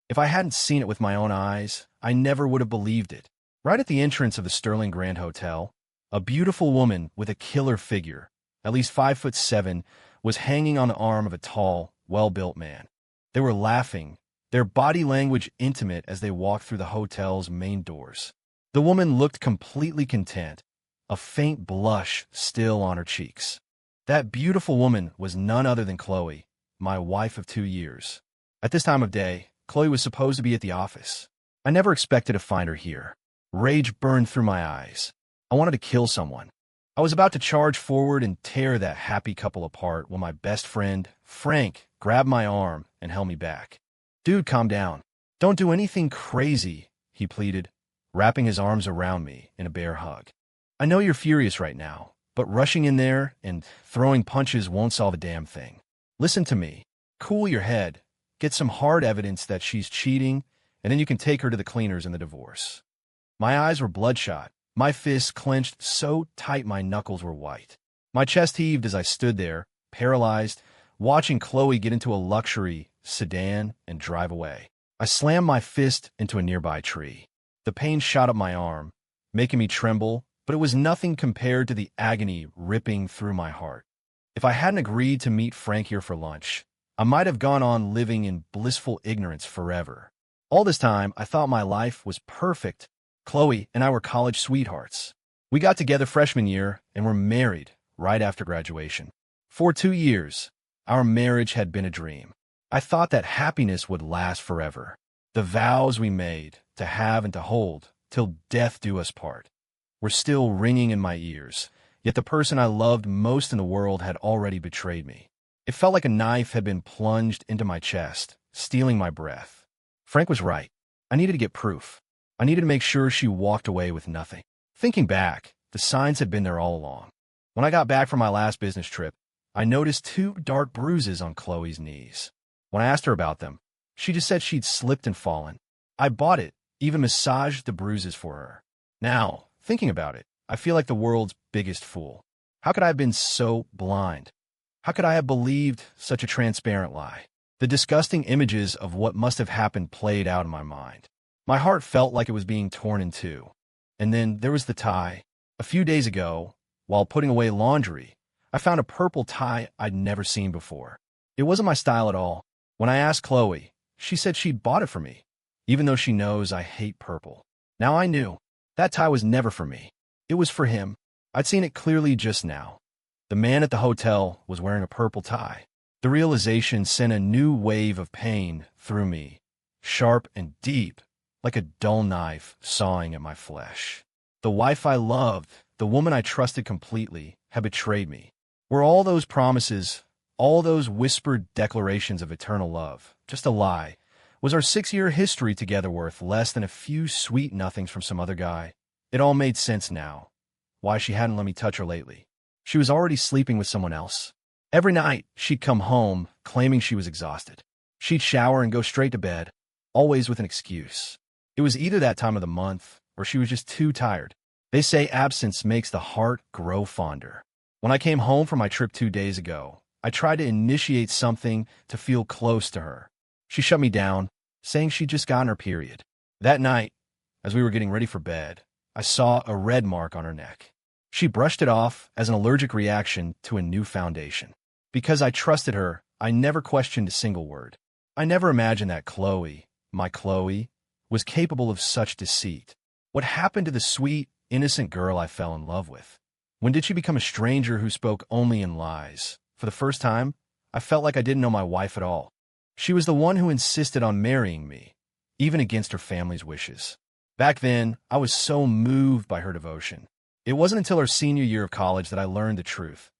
If I hadn't seen it with my own eyes, I never would have believed it. Right at the entrance of the Sterling Grand Hotel, a beautiful woman with a killer figure, at least 5'7", was hanging on the arm of a tall, well-built man. They were laughing, their body language intimate as they walked through the hotel's main doors. The woman looked completely content, a faint blush still on her cheeks. That beautiful woman was none other than Chloe, my wife of 2 years. At this time of day, Chloe was supposed to be at the office. I never expected to find her here. Rage burned through my eyes. I wanted to kill someone. I was about to charge forward and tear that happy couple apart when my best friend, Frank, grabbed my arm and held me back. "Dude, calm down. Don't do anything crazy," he pleaded, wrapping his arms around me in a bear hug. "I know you're furious right now, but rushing in there and throwing punches won't solve a damn thing. Listen to me. Cool your head. Get some hard evidence that she's cheating, and then you can take her to the cleaners in the divorce." My eyes were bloodshot, my fists clenched so tight my knuckles were white. My chest heaved as I stood there, paralyzed, watching Chloe get into a luxury sedan and drive away. I slammed my fist into a nearby tree. The pain shot up my arm, making me tremble, but it was nothing compared to the agony ripping through my heart. If I hadn't agreed to meet Frank here for lunch, I might have gone on living in blissful ignorance forever. All this time, I thought my life was perfect. Chloe and I were college sweethearts. We got together freshman year and were married right after graduation. For 2 years, our marriage had been a dream. I thought that happiness would last forever. The vows we made to have and to hold till death do us part were still ringing in my ears, yet the person I loved most in the world had already betrayed me. It felt like a knife had been plunged into my chest, stealing my breath. Frank was right. I needed to get proof. I needed to make sure she walked away with nothing. Thinking back, the signs had been there all along. When I got back from my last business trip, I noticed 2 dark bruises on Chloe's knees. When I asked her about them, she just said she'd slipped and fallen. I bought it, even massaged the bruises for her. Now, thinking about it, I feel like the world's biggest fool. How could I have been so blind? How could I have believed such a transparent lie? The disgusting images of what must have happened played out in my mind. My heart felt like it was being torn in two. And then there was the tie. A few days ago, while putting away laundry, I found a purple tie I'd never seen before. It wasn't my style at all. When I asked Chloe, she said she'd bought it for me, even though she knows I hate purple. Now I knew. That tie was never for me. It was for him. I'd seen it clearly just now. The man at the hotel was wearing a purple tie. The realization sent a new wave of pain through me, sharp and deep, like a dull knife sawing at my flesh. The wife I loved, the woman I trusted completely, had betrayed me. Were all those promises, all those whispered declarations of eternal love, just a lie? Was our 6-year history together worth less than a few sweet nothings from some other guy? It all made sense now. Why she hadn't let me touch her lately. She was already sleeping with someone else. Every night, she'd come home, claiming she was exhausted. She'd shower and go straight to bed, always with an excuse. It was either that time of the month, or she was just too tired. They say absence makes the heart grow fonder. When I came home from my trip 2 days ago, I tried to initiate something to feel close to her. She shut me down, saying she'd just gotten her period. That night, as we were getting ready for bed, I saw a red mark on her neck. She brushed it off as an allergic reaction to a new foundation. Because I trusted her, I never questioned a single word. I never imagined that Chloe, my Chloe, was capable of such deceit. What happened to the sweet, innocent girl I fell in love with? When did she become a stranger who spoke only in lies? For the first time, I felt like I didn't know my wife at all. She was the one who insisted on marrying me, even against her family's wishes. Back then, I was so moved by her devotion. It wasn't until our senior year of college that I learned the truth.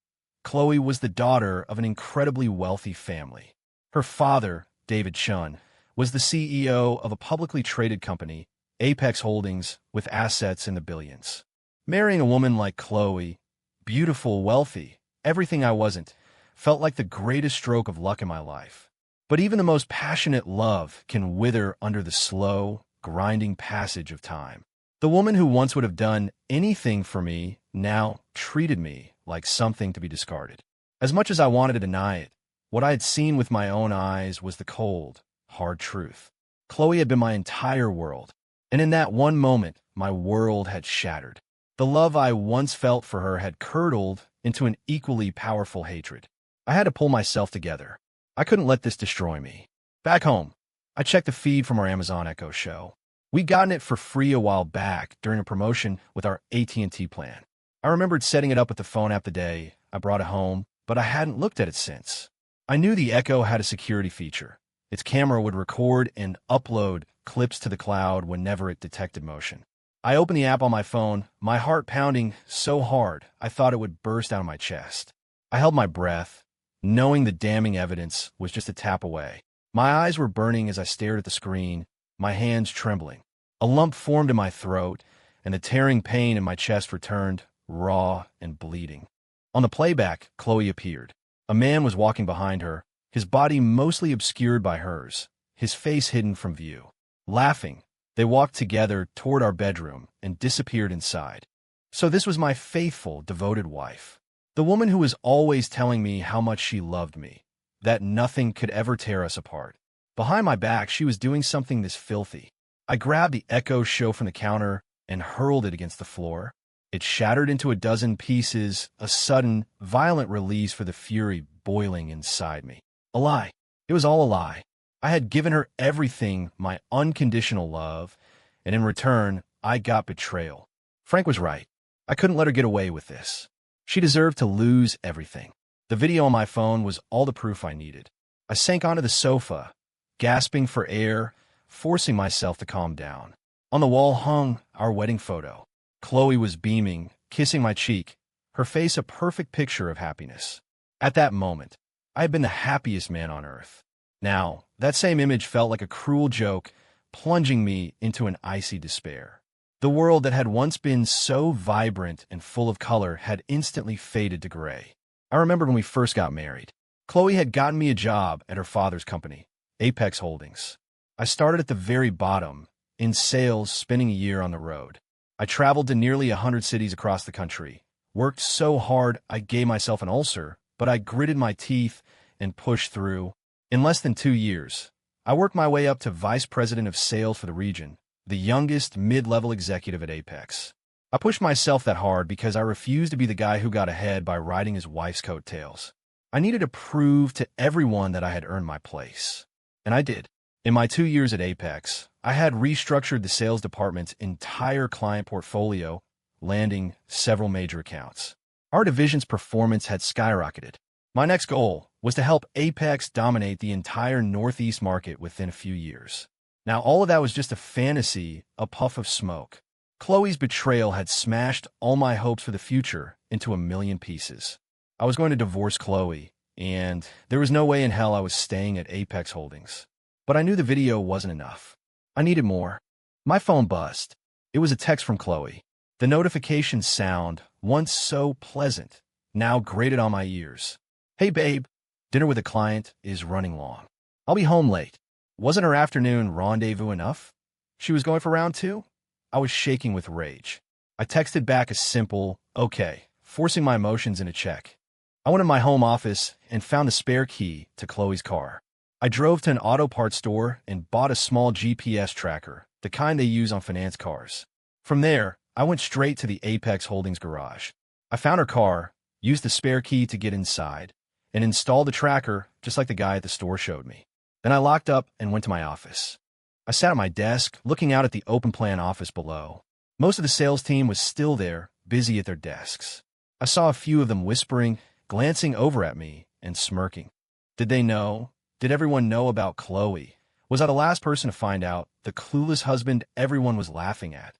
Chloe was the daughter of an incredibly wealthy family. Her father, David Chun, was the CEO of a publicly traded company, Apex Holdings, with assets in the billions. Marrying a woman like Chloe, beautiful, wealthy, everything I wasn't, felt like the greatest stroke of luck in my life. But even the most passionate love can wither under the slow, grinding passage of time. The woman who once would have done anything for me now treated me like something to be discarded. As much as I wanted to deny it, what I had seen with my own eyes was the cold, hard truth. Chloe had been my entire world, and in that one moment, my world had shattered. The love I once felt for her had curdled into an equally powerful hatred. I had to pull myself together. I couldn't let this destroy me. Back home, I checked the feed from our Amazon Echo show. We'd gotten it for free a while back during a promotion with our AT&T plan. I remembered setting it up with the phone app the day I brought it home, but I hadn't looked at it since. I knew the Echo had a security feature. Its camera would record and upload clips to the cloud whenever it detected motion. I opened the app on my phone, my heart pounding so hard I thought it would burst out of my chest. I held my breath, knowing the damning evidence was just a tap away. My eyes were burning as I stared at the screen, my hands trembling. A lump formed in my throat, and the tearing pain in my chest returned, raw and bleeding. On the playback, Chloe appeared. A man was walking behind her, his body mostly obscured by hers, his face hidden from view. Laughing, they walked together toward our bedroom and disappeared inside. So this was my faithful, devoted wife. The woman who was always telling me how much she loved me, that nothing could ever tear us apart. Behind my back, she was doing something this filthy. I grabbed the Echo show from the counter and hurled it against the floor. It shattered into a dozen pieces, a sudden, violent release for the fury boiling inside me. A lie. It was all a lie. I had given her everything, my unconditional love, and in return, I got betrayal. Frank was right. I couldn't let her get away with this. She deserved to lose everything. The video on my phone was all the proof I needed. I sank onto the sofa, gasping for air, forcing myself to calm down. On the wall hung our wedding photo. Chloe was beaming, kissing my cheek, her face a perfect picture of happiness. At that moment, I had been the happiest man on earth. Now, that same image felt like a cruel joke, plunging me into an icy despair. The world that had once been so vibrant and full of color had instantly faded to gray. I remembered when we first got married. Chloe had gotten me a job at her father's company, Apex Holdings. I started at the very bottom, in sales, spending a year on the road. I traveled to nearly 100 cities across the country, worked so hard I gave myself an ulcer, but I gritted my teeth and pushed through. In less than 2 years, I worked my way up to vice president of sales for the region, the youngest mid-level executive at Apex. I pushed myself that hard because I refused to be the guy who got ahead by riding his wife's coattails. I needed to prove to everyone that I had earned my place. And I did. In my 2 years at Apex, I had restructured the sales department's entire client portfolio, landing several major accounts. Our division's performance had skyrocketed. My next goal was to help Apex dominate the entire Northeast market within a few years. Now, all of that was just a fantasy, a puff of smoke. Chloe's betrayal had smashed all my hopes for the future into a million pieces. I was going to divorce Chloe, and there was no way in hell I was staying at Apex Holdings. But I knew the video wasn't enough. I needed more. My phone buzzed. It was a text from Chloe. The notification sound, once so pleasant, now grated on my ears. "Hey babe, dinner with a client is running long. I'll be home late." Wasn't her afternoon rendezvous enough? She was going for round 2? I was shaking with rage. I texted back a simple, "Okay," forcing my emotions into check. I went to my home office and found the spare key to Chloe's car. I drove to an auto parts store and bought a small GPS tracker, the kind they use on finance cars. From there, I went straight to the Apex Holdings garage. I found her car, used the spare key to get inside, and installed the tracker just like the guy at the store showed me. Then I locked up and went to my office. I sat at my desk, looking out at the open plan office below. Most of the sales team was still there, busy at their desks. I saw a few of them whispering, glancing over at me, and smirking. Did they know? Did everyone know about Chloe? Was I the last person to find out, the clueless husband everyone was laughing at?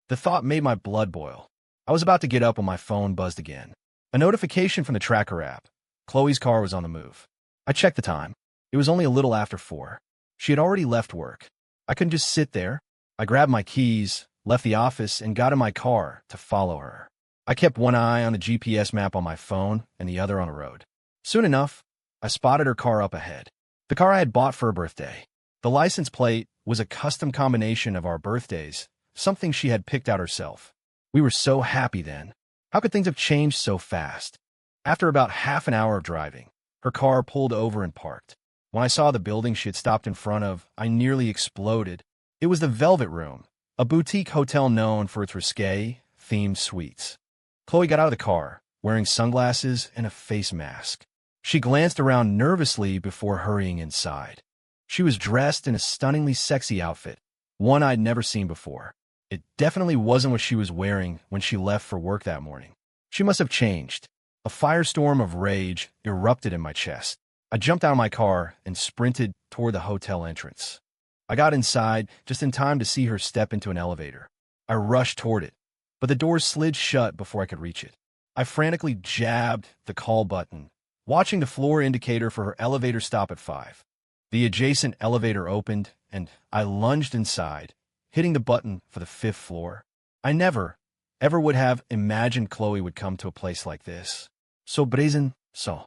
The thought made my blood boil. I was about to get up when my phone buzzed again. A notification from the tracker app. Chloe's car was on the move. I checked the time. It was only a little after 4. She had already left work. I couldn't just sit there. I grabbed my keys, left the office, and got in my car to follow her. I kept one eye on the GPS map on my phone and the other on the road. Soon enough, I spotted her car up ahead. The car I had bought for her birthday. The license plate was a custom combination of our birthdays, something she had picked out herself. We were so happy then. How could things have changed so fast? After about half an hour of driving, her car pulled over and parked. When I saw the building she had stopped in front of, I nearly exploded. It was the Velvet Room, a boutique hotel known for its risque, themed suites. Chloe got out of the car, wearing sunglasses and a face mask. She glanced around nervously before hurrying inside. She was dressed in a stunningly sexy outfit, one I'd never seen before. It definitely wasn't what she was wearing when she left for work that morning. She must have changed. A firestorm of rage erupted in my chest. I jumped out of my car and sprinted toward the hotel entrance. I got inside just in time to see her step into an elevator. I rushed toward it, but the doors slid shut before I could reach it. I frantically jabbed the call button, watching the floor indicator for her elevator stop at 5. The adjacent elevator opened, and I lunged inside, hitting the button for the 5th floor. I never, ever would have imagined Chloe would come to a place like this. So brazen, so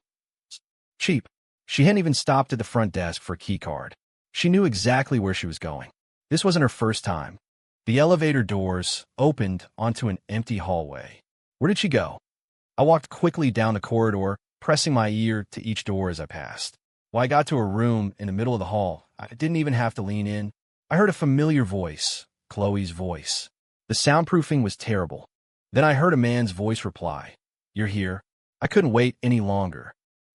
cheap. She hadn't even stopped at the front desk for a key card. She knew exactly where she was going. This wasn't her first time. The elevator doors opened onto an empty hallway. Where did she go? I walked quickly down the corridor, pressing my ear to each door as I passed. When I got to a room in the middle of the hall, I didn't even have to lean in. I heard a familiar voice, Chloe's voice. The soundproofing was terrible. Then I heard a man's voice reply, "You're here." I couldn't wait any longer.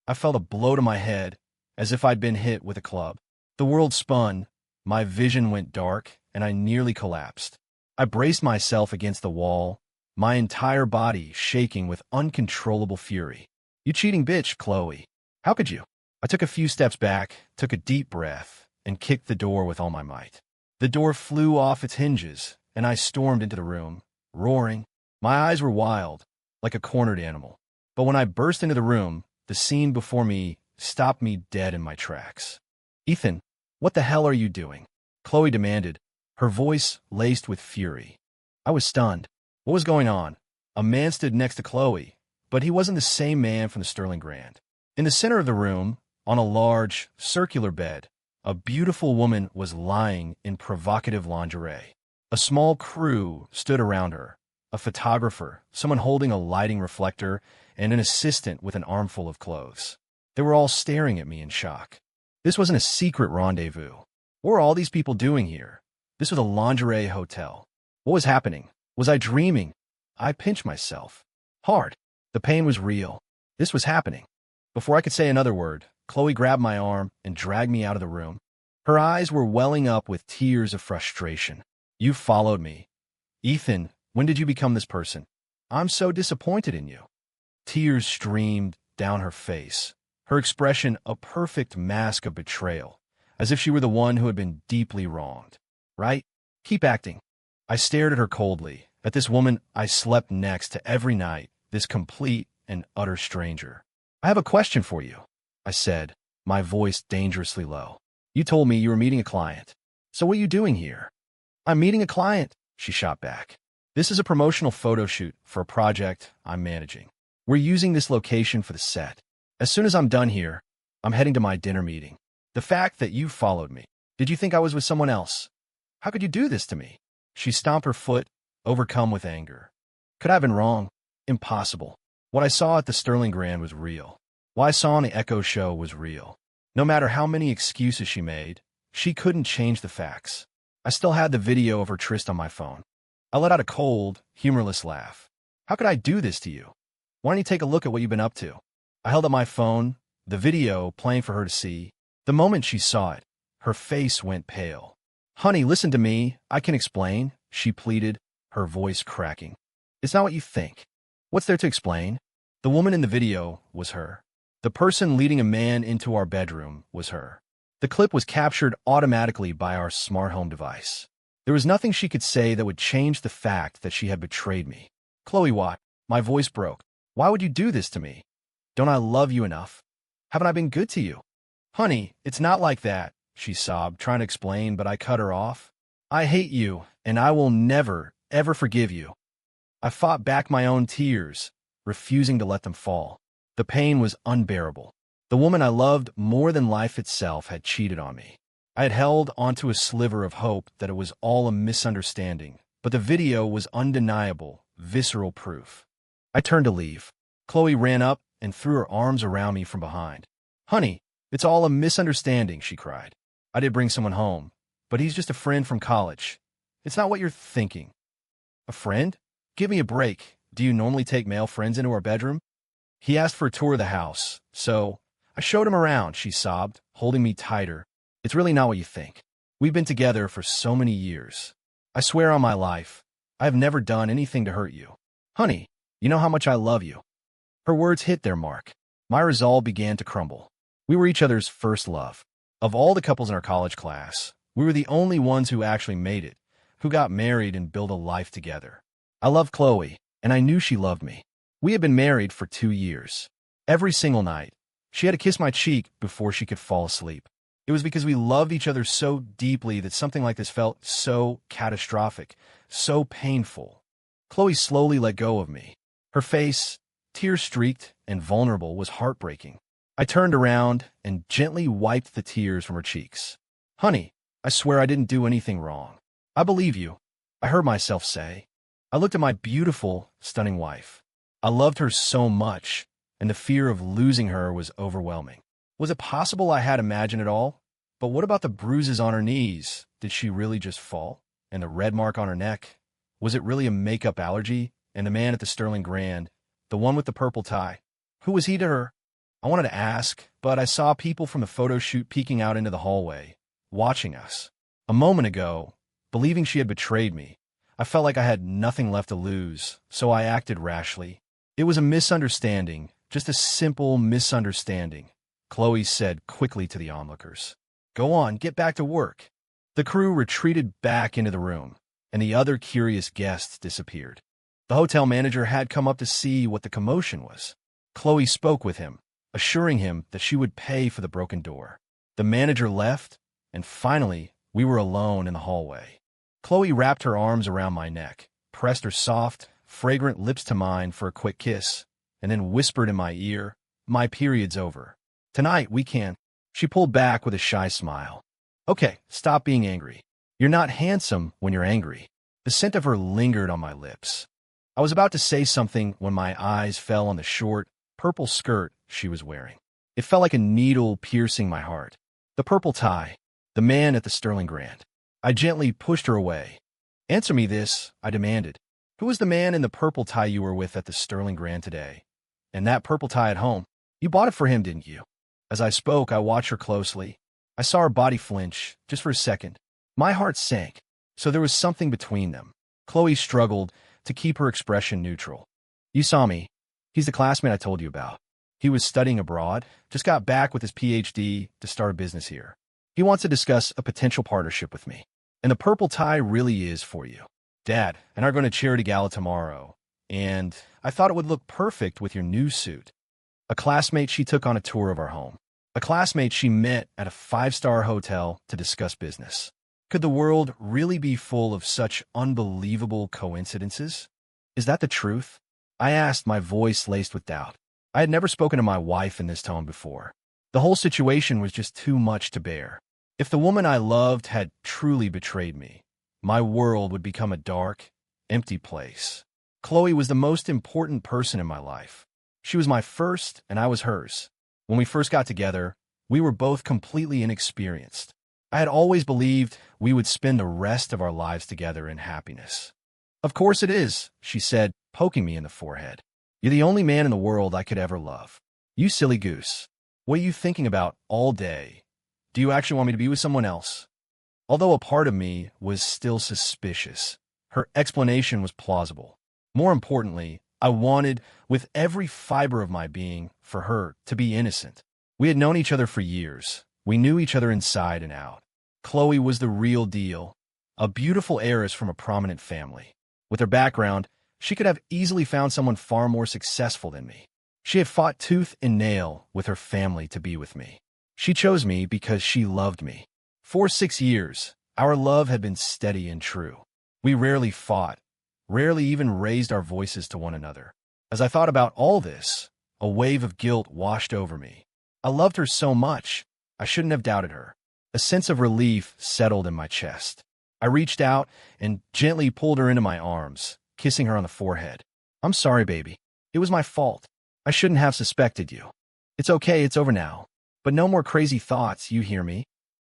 I felt a blow to my head, as if I'd been hit with a club. The world spun, my vision went dark, and I nearly collapsed. I braced myself against the wall, my entire body shaking with uncontrollable fury. "You cheating bitch, Chloe. How could you?" I took a few steps back, took a deep breath, and kicked the door with all my might. The door flew off its hinges, and I stormed into the room, roaring. My eyes were wild, like a cornered animal. But when I burst into the room, the scene before me stopped me dead in my tracks. "Ethan, what the hell are you doing?" Chloe demanded, her voice laced with fury. I was stunned. What was going on? A man stood next to Chloe, but he wasn't the same man from the Sterling Grand. In the center of the room, on a large, circular bed, a beautiful woman was lying in provocative lingerie. A small crew stood around her, a photographer, someone holding a lighting reflector, and an assistant with an armful of clothes. They were all staring at me in shock. This wasn't a secret rendezvous. What were all these people doing here? This was a lingerie hotel. What was happening? Was I dreaming? I pinched myself. Hard. The pain was real. This was happening. Before I could say another word, Chloe grabbed my arm and dragged me out of the room. Her eyes were welling up with tears of frustration. "You followed me. Ethan, when did you become this person? I'm so disappointed in you." Tears streamed down her face, her expression a perfect mask of betrayal, as if she were the one who had been deeply wronged. "Right? Keep acting." I stared at her coldly, at this woman I slept next to every night, this complete and utter stranger. "I have a question for you," I said, my voice dangerously low. "You told me you were meeting a client. So what are you doing here?" "I'm meeting a client," she shot back. "This is a promotional photo shoot for a project I'm managing. We're using this location for the set. As soon as I'm done here, I'm heading to my dinner meeting. The fact that you followed me. Did you think I was with someone else? How could you do this to me?" She stomped her foot, overcome with anger. Could I have been wrong? Impossible. What I saw at the Sterling Grand was real. What I saw on the Echo show was real. No matter how many excuses she made, she couldn't change the facts. I still had the video of her tryst on my phone. I let out a cold, humorless laugh. "How could I do this to you? Why don't you take a look at what you've been up to?" I held up my phone, the video playing for her to see. The moment she saw it, her face went pale. "Honey, listen to me. I can explain," she pleaded, her voice cracking. "It's not what you think." What's there to explain? The woman in the video was her. The person leading a man into our bedroom was her. The clip was captured automatically by our smart home device. There was nothing she could say that would change the fact that she had betrayed me. "Chloe Watt," my voice broke. "Why would you do this to me? Don't I love you enough? Haven't I been good to you?" "Honey, it's not like that," she sobbed, trying to explain, but I cut her off. "I hate you, and I will never, ever forgive you." I fought back my own tears, refusing to let them fall. The pain was unbearable. The woman I loved more than life itself had cheated on me. I had held onto a sliver of hope that it was all a misunderstanding, but the video was undeniable, visceral proof. I turned to leave. Chloe ran up and threw her arms around me from behind. "Honey, It's all a misunderstanding, she cried. I did bring someone home, but he's just a friend from college. It's not what you're thinking. A friend? Give me a break. Do you normally take male friends into our bedroom? He asked for a tour of the house, so I showed him around, she sobbed, holding me tighter. It's really not what you think. We've been together for so many years. I swear on my life, I have never done anything to hurt you. Honey, you know how much I love you. Her words hit their mark. My resolve began to crumble. We were each other's first love. Of all the couples in our college class, we were the only ones who actually made it, who got married and built a life together. I loved Chloe, and I knew she loved me. We had been married for 2 years. Every single night, she had to kiss my cheek before she could fall asleep. It was because we loved each other so deeply that something like this felt so catastrophic, so painful. Chloe slowly let go of me. Her face, tear-streaked and vulnerable, was heartbreaking. I turned around and gently wiped the tears from her cheeks. Honey, I swear I didn't do anything wrong. I believe you, I heard myself say. I looked at my beautiful, stunning wife. I loved her so much, and the fear of losing her was overwhelming. Was it possible I had imagined it all? But what about the bruises on her knees? Did she really just fall? And the red mark on her neck? Was it really a makeup allergy? And the man at the Sterling Grand, the one with the purple tie, who was he to her? I wanted to ask, but I saw people from the photo shoot peeking out into the hallway, watching us. A moment ago, believing she had betrayed me, I felt like I had nothing left to lose, so I acted rashly. It was a misunderstanding, just a simple misunderstanding, Chloe said quickly to the onlookers. Go on, get back to work. The crew retreated back into the room, and the other curious guests disappeared. The hotel manager had come up to see what the commotion was. Chloe spoke with him, assuring him that she would pay for the broken door. The manager left, and finally, we were alone in the hallway. Chloe wrapped her arms around my neck, pressed her soft, fragrant lips to mine for a quick kiss, and then whispered in my ear, my period's over. Tonight, we can. She pulled back with a shy smile. Okay, stop being angry. You're not handsome when you're angry. The scent of her lingered on my lips. I was about to say something when my eyes fell on the short, purple skirt she was wearing. It felt like a needle piercing my heart. The purple tie, the man at the Sterling Grand. I gently pushed her away. Answer me this, I demanded. Who was the man in the purple tie you were with at the Sterling Grand today? And that purple tie at home? You bought it for him, didn't you? As I spoke, I watched her closely. I saw her body flinch, just for a second. My heart sank. So there was something between them. Chloe struggled to keep her expression neutral. You saw me. He's the classmate I told you about. He was studying abroad, just got back with his PhD to start a business here. He wants to discuss a potential partnership with me. And the purple tie really is for you. Dad and I are going to charity gala tomorrow, and I thought it would look perfect with your new suit. A classmate she took on a tour of our home. A classmate she met at a 5-star hotel to discuss business. Could the world really be full of such unbelievable coincidences? Is that the truth? I asked, my voice laced with doubt. I had never spoken to my wife in this tone before. The whole situation was just too much to bear. If the woman I loved had truly betrayed me, my world would become a dark, empty place. Chloe was the most important person in my life. She was my first, and I was hers. When we first got together, we were both completely inexperienced. I had always believed we would spend the rest of our lives together in happiness. Of course it is, she said, poking me in the forehead. You're the only man in the world I could ever love. You silly goose. What are you thinking about all day? Do you actually want me to be with someone else? Although a part of me was still suspicious, her explanation was plausible. More importantly, I wanted, with every fiber of my being, for her to be innocent. We had known each other for years. We knew each other inside and out. Chloe was the real deal, a beautiful heiress from a prominent family. With her background, she could have easily found someone far more successful than me. She had fought tooth and nail with her family to be with me. She chose me because she loved me. For 6 years, our love had been steady and true. We rarely fought, rarely even raised our voices to one another. As I thought about all this, a wave of guilt washed over me. I loved her so much, I shouldn't have doubted her. A sense of relief settled in my chest. I reached out and gently pulled her into my arms, kissing her on the forehead. I'm sorry, baby. It was my fault. I shouldn't have suspected you. It's okay, it's over now. But no more crazy thoughts, you hear me?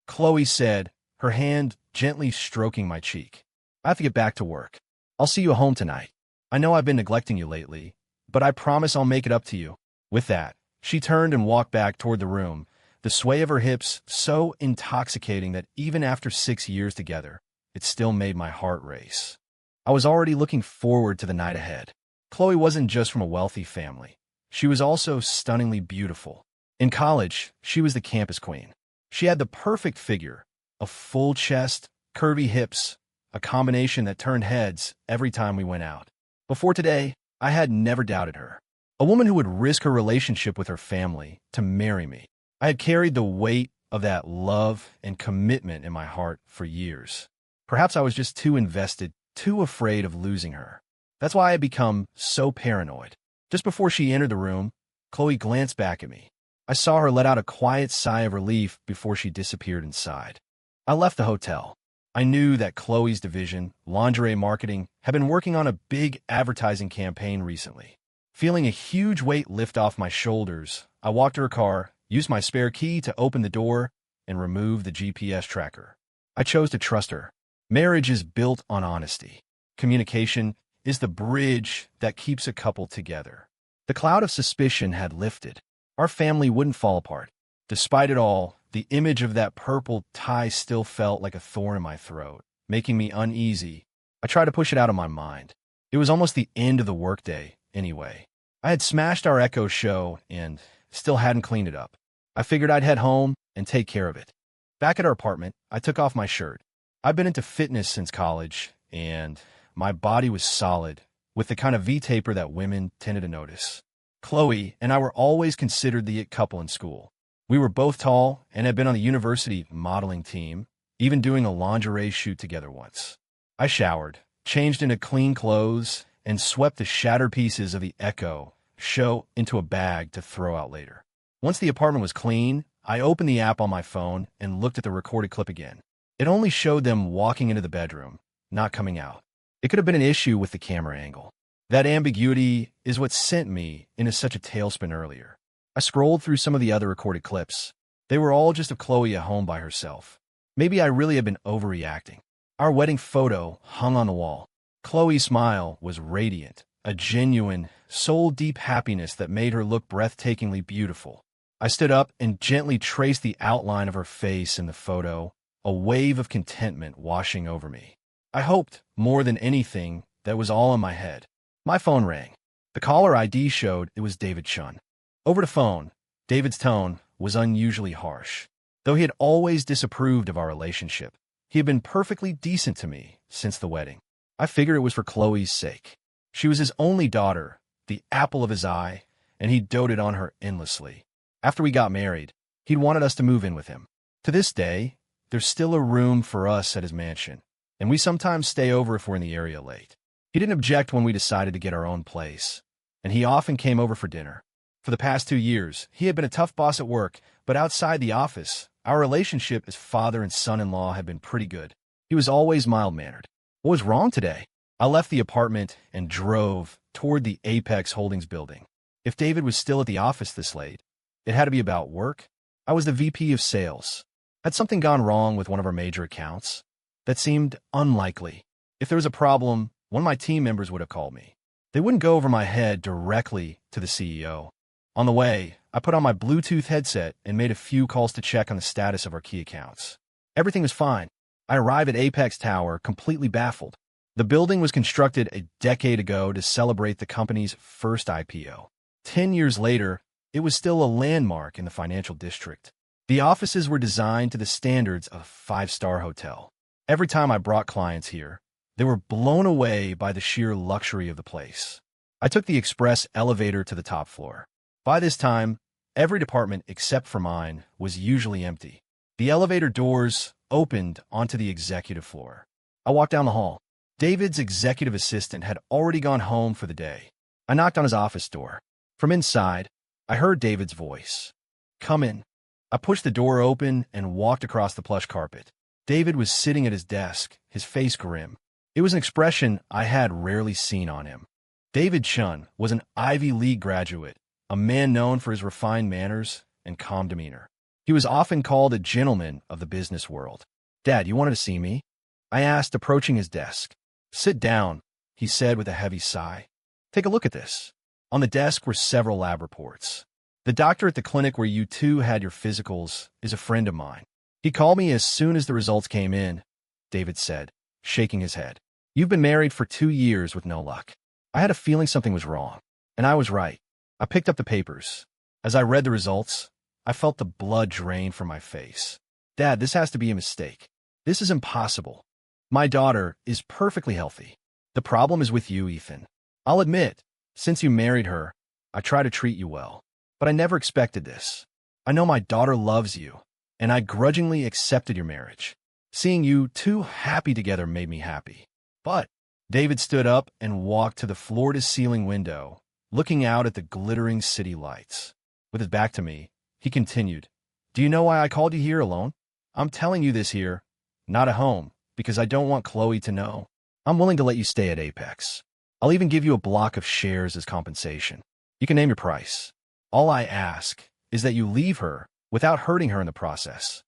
Chloe said, her hand gently stroking my cheek. I have to get back to work. I'll see you home tonight. I know I've been neglecting you lately, but I promise I'll make it up to you. With that, she turned and walked back toward the room, the sway of her hips so intoxicating that even after 6 years together, it still made my heart race. I was already looking forward to the night ahead. Chloe wasn't just from a wealthy family. She was also stunningly beautiful. In college, she was the campus queen. She had the perfect figure, a full chest, curvy hips, a combination that turned heads every time we went out. Before today, I had never doubted her. A woman who would risk her relationship with her family to marry me. I had carried the weight of that love and commitment in my heart for years. Perhaps I was just too invested, too afraid of losing her. That's why I had become so paranoid. Just before she entered the room, Chloe glanced back at me. I saw her let out a quiet sigh of relief before she disappeared inside. I left the hotel. I knew that Chloe's division, lingerie marketing, had been working on a big advertising campaign recently. Feeling a huge weight lift off my shoulders, I walked to her car, used my spare key to open the door, and remove the GPS tracker. I chose to trust her. Marriage is built on honesty. Communication is the bridge that keeps a couple together. The cloud of suspicion had lifted. Our family wouldn't fall apart. Despite it all, the image of that purple tie still felt like a thorn in my throat, making me uneasy. I tried to push it out of my mind. It was almost the end of the workday, anyway. I had smashed our Echo show and still hadn't cleaned it up. I figured I'd head home and take care of it. Back at our apartment, I took off my shirt. I've been into fitness since college, and my body was solid, with the kind of V-taper that women tended to notice. Chloe and I were always considered the it couple in school. We were both tall and had been on the university modeling team, even doing a lingerie shoot together once. I showered, changed into clean clothes, and swept the shattered pieces of the Echo show into a bag to throw out later. Once the apartment was clean, I opened the app on my phone and looked at the recorded clip again. It only showed them walking into the bedroom, not coming out. It could have been an issue with the camera angle. That ambiguity is what sent me into such a tailspin earlier. I scrolled through some of the other recorded clips. They were all just of Chloe at home by herself. Maybe I really had been overreacting. Our wedding photo hung on the wall. Chloe's smile was radiant, a genuine, soul-deep happiness that made her look breathtakingly beautiful. I stood up and gently traced the outline of her face in the photo, a wave of contentment washing over me. I hoped, more than anything, that was all in my head. My phone rang. The caller ID showed it was David Chun. Over the phone, David's tone was unusually harsh. Though he had always disapproved of our relationship, he had been perfectly decent to me since the wedding. I figured it was for Chloe's sake. She was his only daughter, the apple of his eye, and he doted on her endlessly. After we got married, he'd wanted us to move in with him. To this day, there's still a room for us at his mansion, and we sometimes stay over if we're in the area late. He didn't object when we decided to get our own place, and he often came over for dinner. For the past 2 years, he had been a tough boss at work, but outside the office, our relationship as father and son-in-law had been pretty good. He was always mild-mannered. What was wrong today? I left the apartment and drove toward the Apex Holdings building. If David was still at the office this late, it had to be about work. I was the VP of sales. Had something gone wrong with one of our major accounts? That seemed unlikely. If there was a problem, one of my team members would have called me. They wouldn't go over my head directly to the CEO. On the way, I put on my Bluetooth headset and made a few calls to check on the status of our key accounts. Everything was fine. I arrived at Apex Tower completely baffled. The building was constructed a decade ago to celebrate the company's first IPO. 10 years later, it was still a landmark in the financial district. The offices were designed to the standards of a five-star hotel. Every time I brought clients here, they were blown away by the sheer luxury of the place. I took the express elevator to the top floor. By this time, every department except for mine was usually empty. The elevator doors opened onto the executive floor. I walked down the hall. David's executive assistant had already gone home for the day. I knocked on his office door. From inside, I heard David's voice. "Come in." I pushed the door open and walked across the plush carpet. David was sitting at his desk, his face grim. It was an expression I had rarely seen on him. David Chun was an Ivy League graduate, a man known for his refined manners and calm demeanor. He was often called a gentleman of the business world. "Dad, you wanted to see me?" I asked, approaching his desk. "Sit down," he said with a heavy sigh. "Take a look at this." On the desk were several lab reports. "The doctor at the clinic where you two had your physicals is a friend of mine. He called me as soon as the results came in," David said, shaking his head. "You've been married for 2 years with no luck." I had a feeling something was wrong, and I was right. I picked up the papers. As I read the results, I felt the blood drain from my face. "Dad, this has to be a mistake. This is impossible. My daughter is perfectly healthy. The problem is with you, Ethan. I'll admit, since you married her, I try to treat you well. But I never expected this. I know my daughter loves you, and I grudgingly accepted your marriage. Seeing you two happy together made me happy. But," David stood up and walked to the floor-to-ceiling window, looking out at the glittering city lights. With his back to me, he continued, "Do you know why I called you here alone? I'm telling you this here, not at home, because I don't want Chloe to know. I'm willing to let you stay at Apex. I'll even give you a block of shares as compensation. You can name your price. All I ask is that you leave her without hurting her in the process."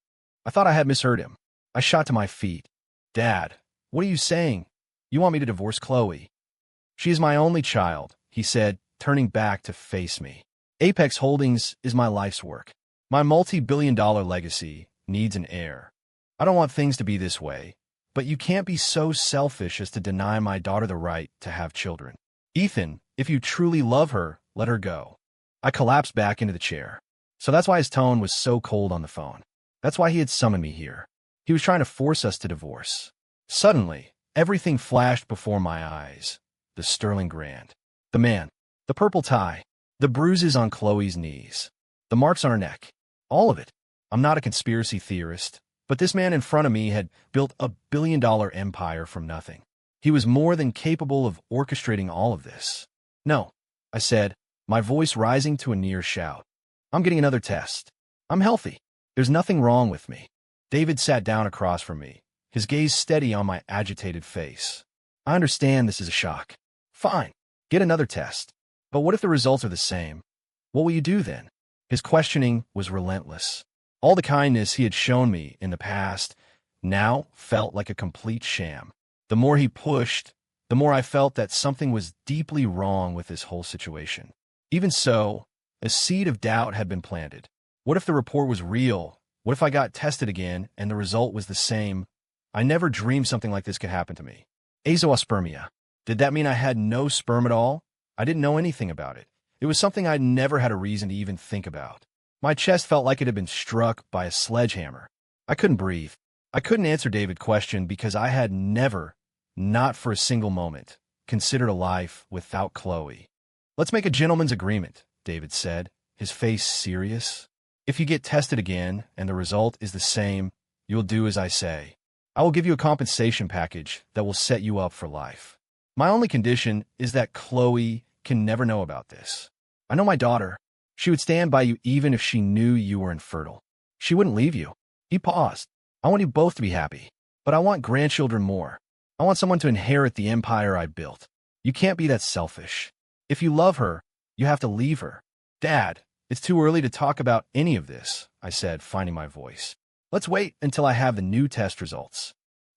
I thought I had misheard him. I shot to my feet. "Dad, what are you saying? You want me to divorce Chloe?" "She is my only child," he said, turning back to face me. "Apex Holdings is my life's work. My multi-billion-dollar legacy needs an heir. I don't want things to be this way, but you can't be so selfish as to deny my daughter the right to have children. Ethan, if you truly love her, let her go." I collapsed back into the chair. So that's why his tone was so cold on the phone. That's why he had summoned me here. He was trying to force us to divorce. Suddenly, everything flashed before my eyes. The Sterling Grand. The man. The purple tie. The bruises on Chloe's knees. The marks on her neck. All of it. I'm not a conspiracy theorist, but this man in front of me had built a billion-dollar empire from nothing. He was more than capable of orchestrating all of this. "No," I said, my voice rising to a near shout. "I'm getting another test. I'm healthy. There's nothing wrong with me." David sat down across from me, his gaze steady on my agitated face. "I understand this is a shock. Fine, get another test. But what if the results are the same? What will you do then?" His questioning was relentless. All the kindness he had shown me in the past now felt like a complete sham. The more he pushed, the more I felt that something was deeply wrong with this whole situation. Even so, a seed of doubt had been planted. What if the report was real? What if I got tested again and the result was the same? I never dreamed something like this could happen to me. Azoospermia. Did that mean I had no sperm at all? I didn't know anything about it. It was something I'd never had a reason to even think about. My chest felt like it had been struck by a sledgehammer. I couldn't breathe. I couldn't answer David's question because I had never, not for a single moment, considered a life without Chloe. "Let's make a gentleman's agreement," David said, his face serious. "If you get tested again and the result is the same, you'll do as I say. I will give you a compensation package that will set you up for life. My only condition is that Chloe can never know about this. I know my daughter. She would stand by you even if she knew you were infertile. She wouldn't leave you." He paused. "I want you both to be happy, but I want grandchildren more. I want someone to inherit the empire I built. You can't be that selfish. If you love her, you have to leave her." "Dad, it's too early to talk about any of this," I said, finding my voice. "Let's wait until I have the new test results."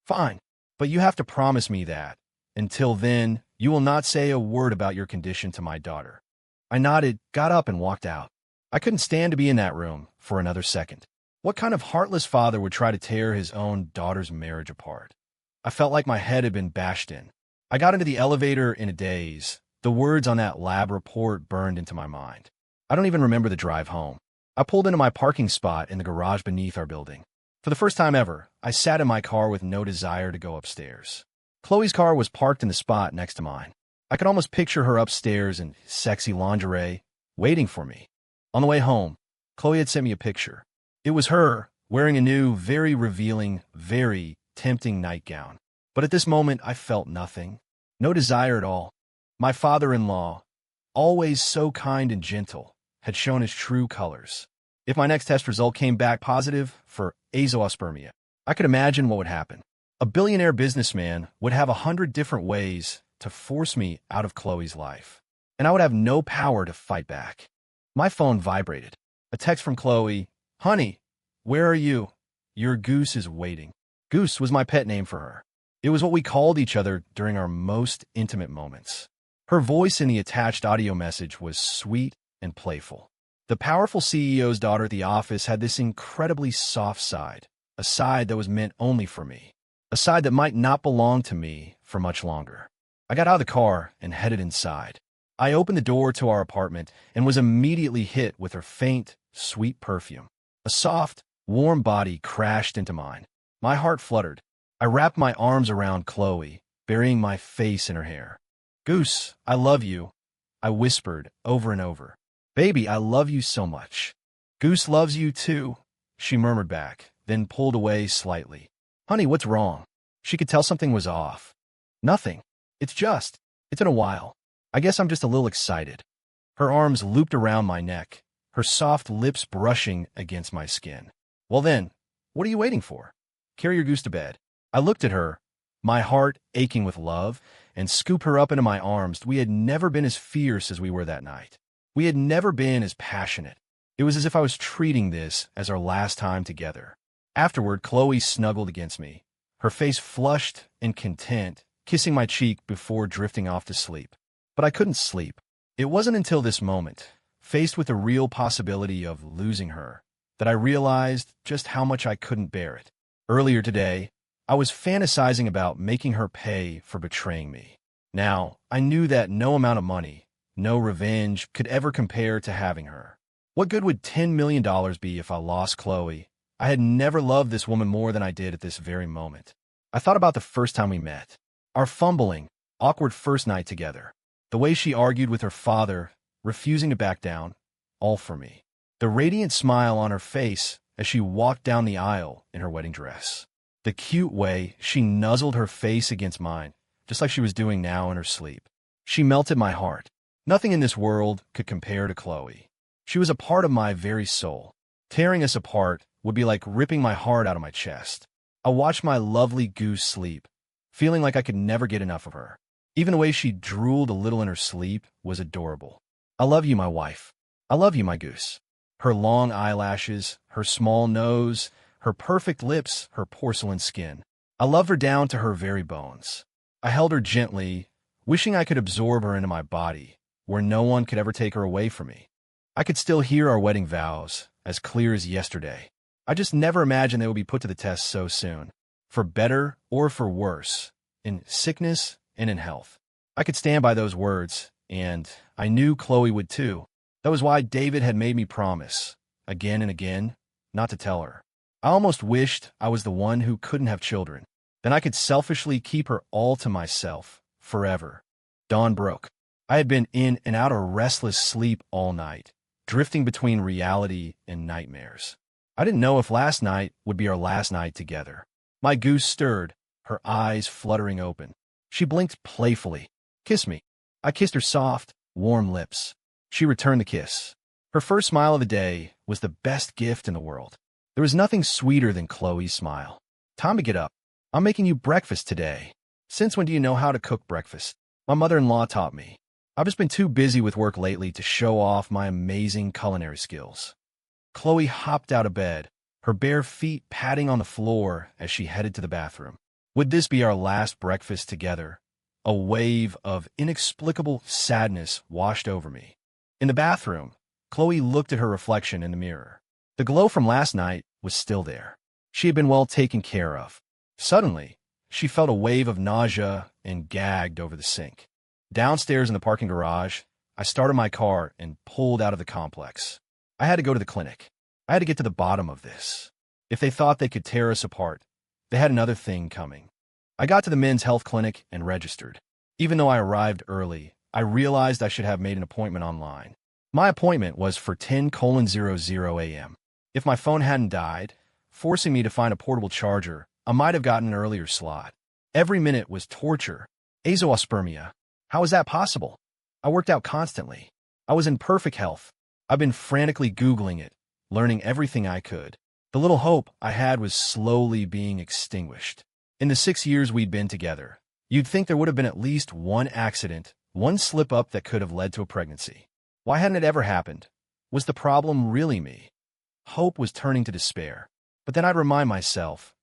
"Fine, but you have to promise me that, until then, you will not say a word about your condition to my daughter." I nodded, got up, and walked out. I couldn't stand to be in that room for another second. What kind of heartless father would try to tear his own daughter's marriage apart? I felt like my head had been bashed in. I got into the elevator in a daze. The words on that lab report burned into my mind. I don't even remember the drive home. I pulled into my parking spot in the garage beneath our building. For the first time ever, I sat in my car with no desire to go upstairs. Chloe's car was parked in the spot next to mine. I could almost picture her upstairs in sexy lingerie, waiting for me. On the way home, Chloe had sent me a picture. It was her, wearing a new, very revealing, very tempting nightgown. But at this moment, I felt nothing. No desire at all. My father-in-law, always so kind and gentle, had shown his true colors. If my next test result came back positive for azoospermia, I could imagine what would happen. A billionaire businessman would have 100 different ways to force me out of Chloe's life, and I would have no power to fight back. My phone vibrated. A text from Chloe. Honey, where are you? Your goose is waiting. Goose was my pet name for her. It was what we called each other during our most intimate moments. Her voice in the attached audio message was sweet and playful. The powerful CEO's daughter at the office had this incredibly soft side, a side that was meant only for me, a side that might not belong to me for much longer. I got out of the car and headed inside. I opened the door to our apartment and was immediately hit with her faint, sweet perfume. A soft, warm body crashed into mine. My heart fluttered. I wrapped my arms around Chloe, burying my face in her hair. Goose, I love you, I whispered over and over. Baby, I love you so much. Goose loves you too, she murmured back, then pulled away slightly. Honey, what's wrong? She could tell something was off. Nothing. It's been a while. I guess I'm just a little excited. Her arms looped around my neck, her soft lips brushing against my skin. Well then, what are you waiting for? Carry your goose to bed. I looked at her, my heart aching with love, and scooped her up into my arms. We had never been as fierce as we were that night. We had never been as passionate. It was as if I was treating this as our last time together. Afterward, Chloe snuggled against me, her face flushed and content, kissing my cheek before drifting off to sleep. But I couldn't sleep. It wasn't until this moment, faced with the real possibility of losing her, that I realized just how much I couldn't bear it. Earlier today, I was fantasizing about making her pay for betraying me. Now, I knew that no amount of money, no revenge, could ever compare to having her. What good would $10 million be if I lost Chloe? I had never loved this woman more than I did at this very moment. I thought about the first time we met. Our fumbling, awkward first night together. The way she argued with her father, refusing to back down, all for me. The radiant smile on her face as she walked down the aisle in her wedding dress. The cute way she nuzzled her face against mine, just like she was doing now in her sleep. She melted my heart. Nothing in this world could compare to Chloe. She was a part of my very soul. Tearing us apart would be like ripping my heart out of my chest. I watched my lovely goose sleep, feeling like I could never get enough of her. Even the way she drooled a little in her sleep was adorable. I love you, my wife. I love you, my goose. Her long eyelashes, her small nose, her perfect lips, her porcelain skin. I love her down to her very bones. I held her gently, wishing I could absorb her into my body, where no one could ever take her away from me. I could still hear our wedding vows, as clear as yesterday. I just never imagined they would be put to the test so soon, for better or for worse, in sickness and in health. I could stand by those words, and I knew Chloe would too. That was why David had made me promise, again and again, not to tell her. I almost wished I was the one who couldn't have children. Then I could selfishly keep her all to myself, forever. Dawn broke. I had been in and out of restless sleep all night, drifting between reality and nightmares. I didn't know if last night would be our last night together. My goose stirred, her eyes fluttering open. She blinked playfully. Kiss me. I kissed her soft, warm lips. She returned the kiss. Her first smile of the day was the best gift in the world. There was nothing sweeter than Chloe's smile. Time to get up. I'm making you breakfast today. Since when do you know how to cook breakfast? My mother-in-law taught me. I've just been too busy with work lately to show off my amazing culinary skills. Chloe hopped out of bed, her bare feet patting on the floor as she headed to the bathroom. Would this be our last breakfast together? A wave of inexplicable sadness washed over me. In the bathroom, Chloe looked at her reflection in the mirror. The glow from last night was still there. She had been well taken care of. Suddenly, she felt a wave of nausea and gagged over the sink. Downstairs in the parking garage, I started my car and pulled out of the complex. I had to go to the clinic. I had to get to the bottom of this. If they thought they could tear us apart, they had another thing coming. I got to the men's health clinic and registered. Even though I arrived early, I realized I should have made an appointment online. My appointment was for 10:00 a.m. If my phone hadn't died, forcing me to find a portable charger, I might have gotten an earlier slot. Every minute was torture. Azoospermia. How was that possible? I worked out constantly. I was in perfect health. I've been frantically Googling it, learning everything I could. The little hope I had was slowly being extinguished. In the 6 years we'd been together, you'd think there would have been at least one accident, one slip-up that could have led to a pregnancy. Why hadn't it ever happened? Was the problem really me? Hope was turning to despair. But then I'd remind myself,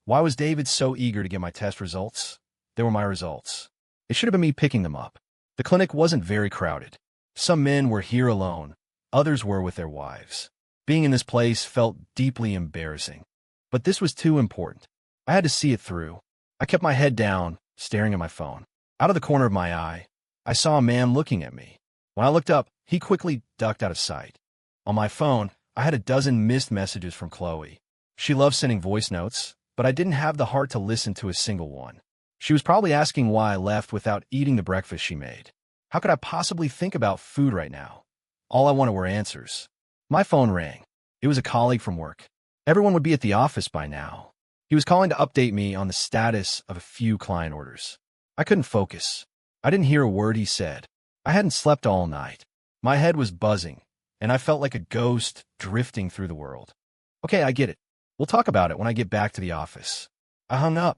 why was David so eager to get my test results? They were my results. It should have been me picking them up. The clinic wasn't very crowded. Some men were here alone. Others were with their wives. Being in this place felt deeply embarrassing. But this was too important. I had to see it through. I kept my head down, staring at my phone. Out of the corner of my eye, I saw a man looking at me. When I looked up, he quickly ducked out of sight. On my phone, I had a dozen missed messages from Chloe. She loved sending voice notes, but I didn't have the heart to listen to a single one. She was probably asking why I left without eating the breakfast she made. How could I possibly think about food right now? All I wanted were answers. My phone rang. It was a colleague from work. Everyone would be at the office by now. He was calling to update me on the status of a few client orders. I couldn't focus. I didn't hear a word he said. I hadn't slept all night. My head was buzzing, and I felt like a ghost drifting through the world. Okay, I get it. We'll talk about it when I get back to the office. I hung up,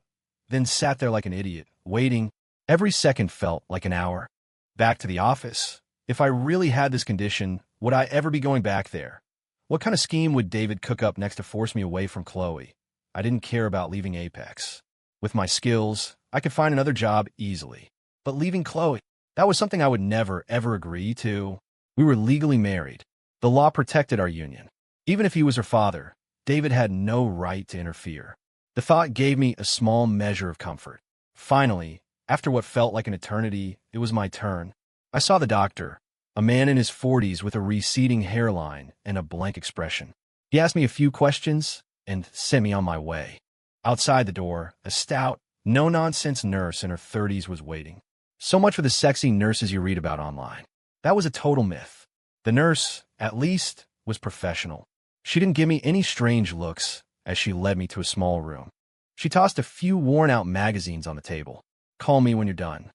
then sat there like an idiot, waiting. Every second felt like an hour. Back to the office. If I really had this condition, would I ever be going back there? What kind of scheme would David cook up next to force me away from Chloe? I didn't care about leaving Apex. With my skills, I could find another job easily. But leaving Chloe, that was something I would never, ever agree to. We were legally married. The law protected our union. Even if he was her father, David had no right to interfere. The thought gave me a small measure of comfort. Finally, after what felt like an eternity, it was my turn. I saw the doctor, a man in his 40s with a receding hairline and a blank expression. He asked me a few questions and sent me on my way. Outside the door, a stout, no-nonsense nurse in her 30s was waiting. So much for the sexy nurses you read about online. That was a total myth. The nurse, at least, was professional. She didn't give me any strange looks as she led me to a small room. She tossed a few worn-out magazines on the table. Call me when you're done.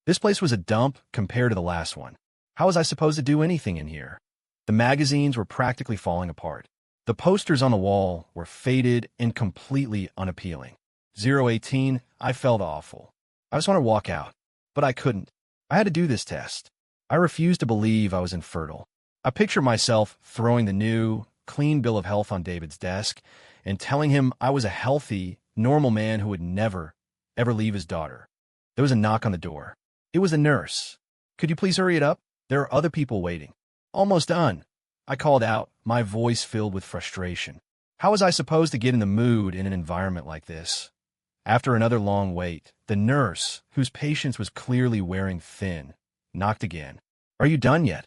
This place was a dump compared to the last one. How was I supposed to do anything in here? The magazines were practically falling apart. The posters on the wall were faded and completely unappealing. 018, I felt awful. I just wanted to walk out, but I couldn't. I had to do this test. I refused to believe I was infertile. I pictured myself throwing the new, clean bill of health on David's desk and telling him I was a healthy, normal man who would never, ever leave his daughter. There was a knock on the door. It was the nurse. Could you please hurry it up? There are other people waiting. Almost done. I called out, my voice filled with frustration. How was I supposed to get in the mood in an environment like this? After another long wait, the nurse, whose patience was clearly wearing thin, knocked again. Are you done yet?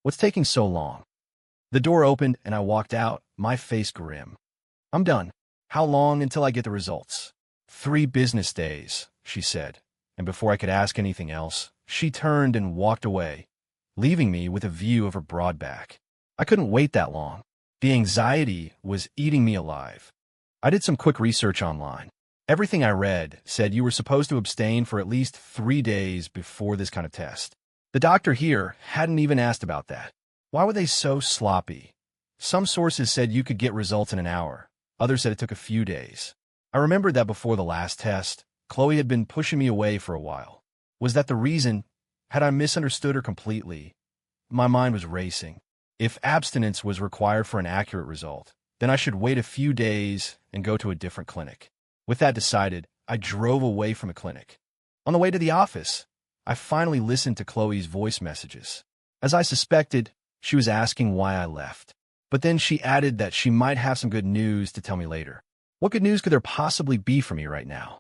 What's taking so long? The door opened and I walked out, my face grim. I'm done. How long until I get the results? 3 business days, she said, and before I could ask anything else, she turned and walked away, leaving me with a view of her broad back. I couldn't wait that long. The anxiety was eating me alive. I did some quick research online. Everything I read said you were supposed to abstain for at least 3 days before this kind of test. The doctor here hadn't even asked about that. Why were they so sloppy? Some sources said you could get results in an hour. Others said it took a few days. I remembered that before the last test, Chloe had been pushing me away for a while. Was that the reason? Had I misunderstood her completely? My mind was racing. If abstinence was required for an accurate result, then I should wait a few days and go to a different clinic. With that decided, I drove away from the clinic. On the way to the office, I finally listened to Chloe's voice messages. As I suspected, she was asking why I left. But then she added that she might have some good news to tell me later. What good news could there possibly be for me right now?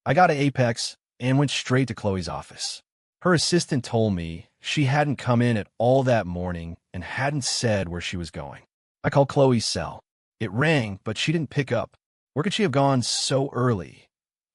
I got to Apex and went straight to Chloe's office. Her assistant told me she hadn't come in at all that morning and hadn't said where she was going. I called Chloe's cell. It rang, but she didn't pick up. Where could she have gone so early?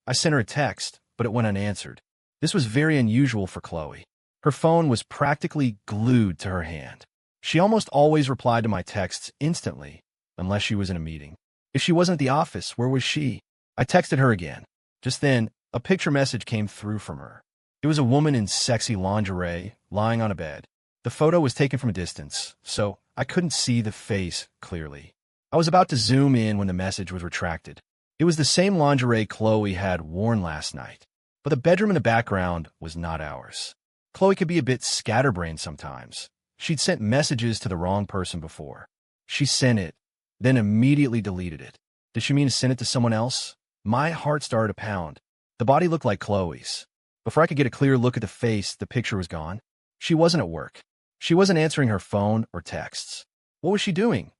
I sent her a text, but it went unanswered. This was very unusual for Chloe. Her phone was practically glued to her hand. She almost always replied to my texts instantly, unless she was in a meeting. If she wasn't at the office, where was she? I texted her again. Just then, a picture message came through from her. It was a woman in sexy lingerie, lying on a bed. The photo was taken from a distance, so I couldn't see the face clearly. I was about to zoom in when the message was retracted. It was the same lingerie Chloe had worn last night, but the bedroom in the background was not ours. Chloe could be a bit scatterbrained sometimes. She'd sent messages to the wrong person before. She sent it. then immediately deleted it. Did she mean to send it to someone else? My heart started to pound. The body looked like Chloe's. Before I could get a clear look at the face, the picture was gone. She wasn't at work. She wasn't answering her phone or texts. What was she doing?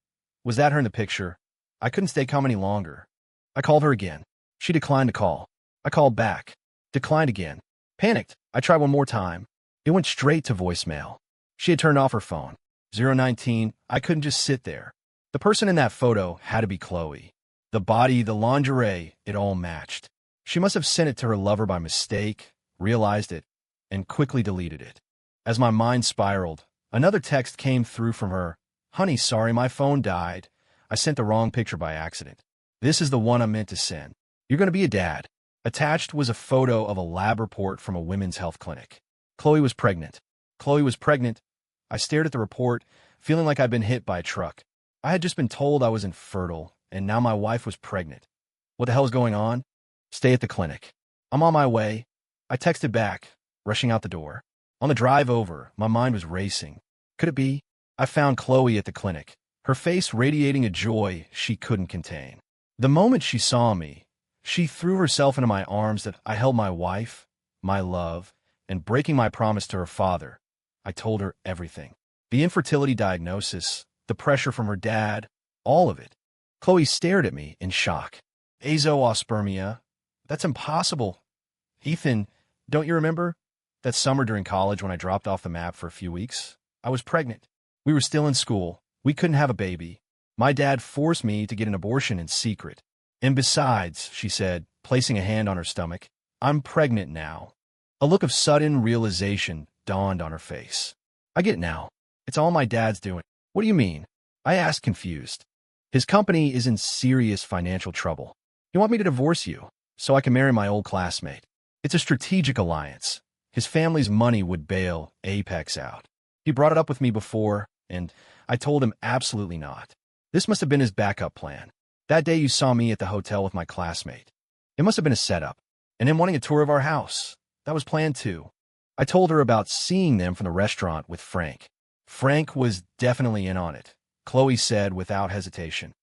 Was that her in the picture? I couldn't stay calm any longer. I called her again. She declined to call. I called back. Declined again. Panicked, I tried one more time. It went straight to voicemail. She had turned off her phone. 019, I couldn't just sit there. The person in that photo had to be Chloe. The body, the lingerie, it all matched. She must have sent it to her lover by mistake, realized it, and quickly deleted it. As my mind spiraled, another text came through from her. Honey, sorry, my phone died. I sent the wrong picture by accident. This is the one I meant to send. You're going to be a dad. Attached was a photo of a lab report from a women's health clinic. Chloe was pregnant. Chloe was pregnant. I stared at the report, feeling like I'd been hit by a truck. I had just been told I was infertile, and now my wife was pregnant. What the hell is going on? Stay at the clinic. I'm on my way. I texted back, rushing out the door. On the drive over, my mind was racing. Could it be? I found Chloe at the clinic, her face radiating a joy she couldn't contain. The moment she saw me, she threw herself into my arms that I held my wife, my love, and breaking my promise to her father, I told her everything. The infertility diagnosis, the pressure from her dad, all of it. Chloe stared at me in shock. Azoospermia? That's impossible. Ethan, don't you remember? That summer during college when I dropped off the map for a few weeks? I was pregnant. We were still in school. We couldn't have a baby. My dad forced me to get an abortion in secret. And besides, she said, placing a hand on her stomach, I'm pregnant now. A look of sudden realization dawned on her face. I get it now. It's all my dad's doing. What do you mean? I asked, confused. His company is in serious financial trouble. He wants me to divorce you so I can marry my old classmate. It's a strategic alliance. His family's money would bail Apex out. He brought it up with me before, and I told him absolutely not. This must have been his backup plan. That day you saw me at the hotel with my classmate. It must have been a setup, and him wanting a tour of our house. That was planned too. I told her about seeing them from the restaurant with Frank. Frank was definitely in on it, Chloe said without hesitation.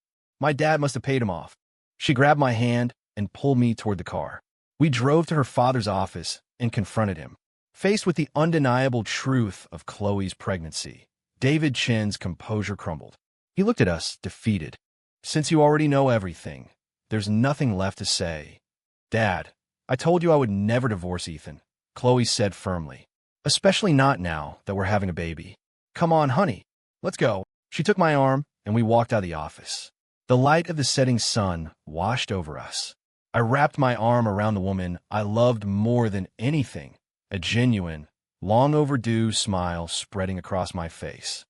My dad must have paid him off. She grabbed my hand and pulled me toward the car. We drove to her father's office and confronted him. Faced with the undeniable truth of Chloe's pregnancy, David Chin's composure crumbled. He looked at us, defeated. Since you already know everything, there's nothing left to say. Dad, I told you I would never divorce Ethan, Chloe said firmly. Especially not now that we're having a baby. Come on, honey. Let's go. She took my arm, and we walked out of the office. The light of the setting sun washed over us. I wrapped my arm around the woman I loved more than anything, a genuine, long overdue smile spreading across my face.